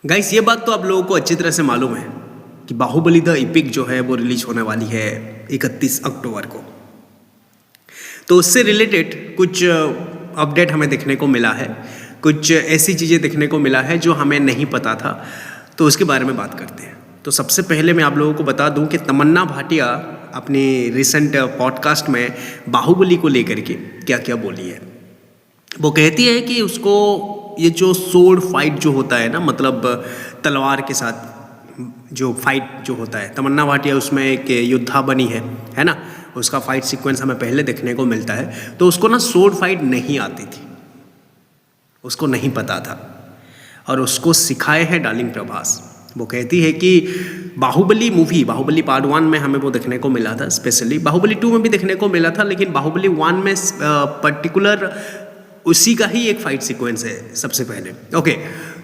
Guys ये बात तो आप लोगों को अच्छी तरह से मालूम है कि बाहुबली द इपिक जो है वो रिलीज होने वाली है 31 अक्टूबर को। तो उससे रिलेटेड कुछ अपडेट हमें देखने को मिला है, कुछ ऐसी चीज़ें देखने को मिला है जो हमें नहीं पता था, तो उसके बारे में बात करते हैं। तो सबसे पहले मैं आप लोगों को बता दूं कि तमन्ना भाटिया अपनी रिसेंट पॉडकास्ट में बाहुबली को लेकर के क्या क्या बोली है। वो कहती है कि उसको ये जो सोर्ड फाइट जो होता है ना, मतलब तलवार के साथ जो फाइट जो होता है, तमन्ना भाटिया उसमें एक योद्धा बनी है ना, उसका फाइट सीक्वेंस हमें पहले देखने को मिलता है। तो उसको ना सोर्ड फाइट नहीं आती थी, उसको नहीं पता था और उसको सिखाए हैं डार्लिंग प्रभास। वो कहती है कि बाहुबली मूवी, बाहुबली पार्ट 1 में हमें वो देखने को मिला था, स्पेशली बाहुबली 2 में भी देखने को मिला था, लेकिन बाहुबली 1 में पर्टिकुलर उसी का ही एक फाइट सीक्वेंस है सबसे पहले। ओके,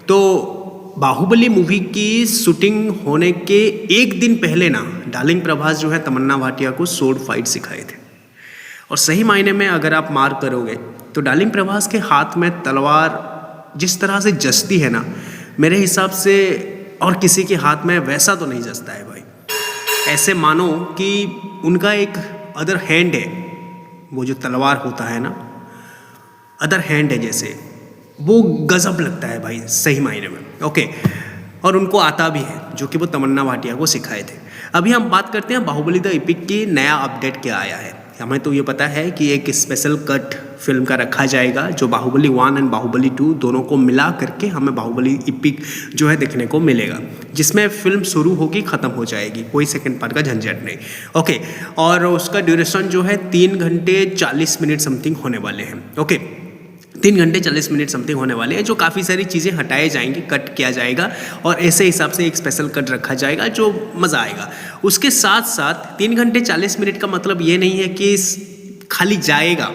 तो बाहुबली मूवी की शूटिंग होने के एक दिन पहले ना डार्लिंग प्रभास जो है तमन्ना भाटिया को सोर्ड फाइट सिखाए थे। और सही मायने में अगर आप मार्क करोगे तो डार्लिंग प्रभास के हाथ में तलवार जिस तरह से जचती है ना, मेरे हिसाब से और किसी के हाथ में वैसा तो नहीं जचता है भाई। ऐसे मानो कि उनका एक अदर हैंड है, वो जो तलवार होता है ना, अदर हैंड है जैसे, वो गजब लगता है भाई सही मायने में। ओके, और उनको आता भी है जो कि वो तमन्ना भाटिया को सिखाए थे। अभी हम बात करते हैं बाहुबली द इपिक की नया अपडेट क्या आया है। हमें तो ये पता है कि एक स्पेशल कट फिल्म का रखा जाएगा जो बाहुबली 1 एंड बाहुबली 2 दोनों को मिला करके हमें बाहुबली इपिक जो है देखने को मिलेगा, जिसमें फिल्म शुरू होगी ख़त्म हो जाएगी, कोई सेकंड पार्ट का झंझट नहीं। ओके, और उसका ड्यूरेशन जो है 3 घंटे 40 मिनट समथिंग होने वाले हैं। ओके, 3 घंटे 40 मिनट समथिंग होने वाले हैं, जो काफ़ी सारी चीज़ें हटाए जाएंगी, कट किया जाएगा और ऐसे हिसाब से एक स्पेशल कट रखा जाएगा जो मज़ा आएगा। उसके साथ साथ 3 घंटे 40 मिनट का मतलब ये नहीं है कि खाली जाएगा,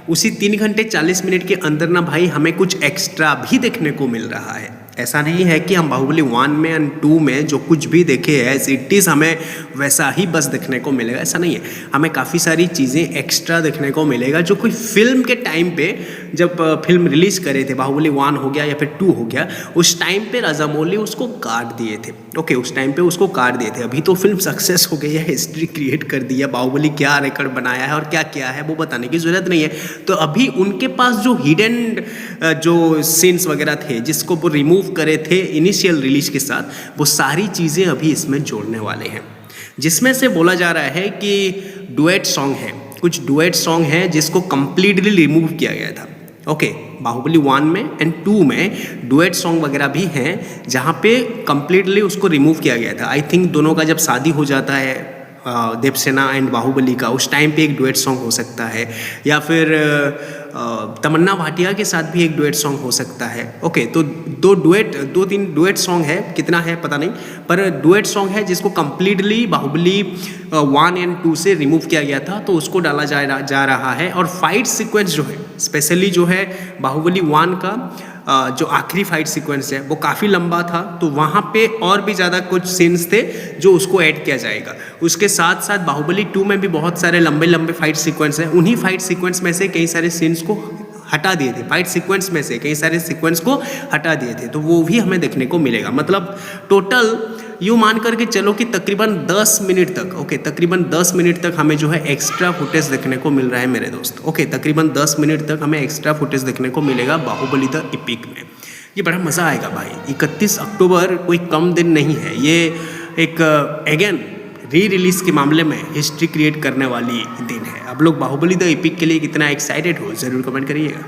उसी 3 घंटे 40 मिनट के अंदर ना भाई हमें कुछ एक्स्ट्रा भी देखने को मिल रहा है। ऐसा नहीं है कि हम बाहुबली 1 में एंड 2 में जो कुछ भी देखे है इट इज़ हमें वैसा ही बस देखने को मिलेगा, ऐसा नहीं है। हमें काफ़ी सारी चीज़ें एक्स्ट्रा देखने को मिलेगा जो कोई फिल्म के टाइम पे, जब फिल्म रिलीज़ करे थे, बाहुबली 1 हो गया या फिर 2 हो गया, उस टाइम पे राजामौली उसको काट दिए थे। ओके, उस टाइम पे उसको काट दिए थे। अभी तो फिल्म सक्सेस हो गई है, हिस्ट्री क्रिएट कर दी है, बाहुबली क्या रिकॉर्ड बनाया है और क्या क्या है वो बताने की ज़रूरत नहीं है। तो अभी उनके पास जो हिडन जो सीन्स वगैरह थे जिसको वो रिमूव करे थे इनिशियल रिलीज के साथ, वो सारी चीज़ें अभी इसमें जोड़ने वाले हैं, जिसमें से बोला जा रहा है कि डुएट सॉन्ग है, कुछ डुएट सॉन्ग है जिसको कंप्लीटली रिमूव किया गया था। ओके, बाहुबली 1 में एंड 2 में डुएट सॉन्ग वगैरह भी हैं जहाँ पे कंप्लीटली उसको रिमूव किया गया था। आई थिंक दोनों का जब शादी हो जाता है देवसेना एंड बाहुबली का, उस टाइम पे एक डुएट सॉन्ग हो सकता है, या फिर तमन्ना भाटिया के साथ भी एक डुएट सॉन्ग हो सकता है। ओके, तो 2-3 डुएट सॉन्ग है, कितना है पता नहीं, पर डुएट सॉन्ग है जिसको कंप्लीटली बाहुबली 1 एंड 2 से रिमूव किया गया था, तो उसको डाला जा रहा है। और फाइट सीक्वेंस जो है, स्पेशली जो है बाहुबली 1 का जो आखिरी फाइट सीक्वेंस है वो काफ़ी लंबा था, तो वहाँ पे और भी ज़्यादा कुछ सीन्स थे जो उसको ऐड किया जाएगा। उसके साथ साथ बाहुबली 2 में भी बहुत सारे लंबे लंबे फाइट सीक्वेंस हैं, उन्हीं फाइट सीक्वेंस में से कई सारे सीन्स को हटा दिए थे, फाइट सीक्वेंस में से कई सारे सीक्वेंस को हटा दिए थे, तो वो भी हमें देखने को मिलेगा। मतलब टोटल यूँ मान करके चलो कि तकरीबन 10 मिनट तक, ओके, तकरीबन 10 मिनट तक हमें जो है एक्स्ट्रा फुटेज देखने को मिल रहा है मेरे दोस्त। ओके, तकरीबन 10 मिनट तक हमें एक्स्ट्रा फुटेज देखने को मिलेगा बाहुबली द इपिक में। ये बड़ा मज़ा आएगा भाई। 31 अक्टूबर कोई कम दिन नहीं है, ये एक अगेन री रिलीज़ के मामले में हिस्ट्री क्रिएट करने वाली दिन है। आप लोग बाहुबली द इपिक के लिए कितना एक्साइटेड हो, ज़रूर कमेंट करिएगा।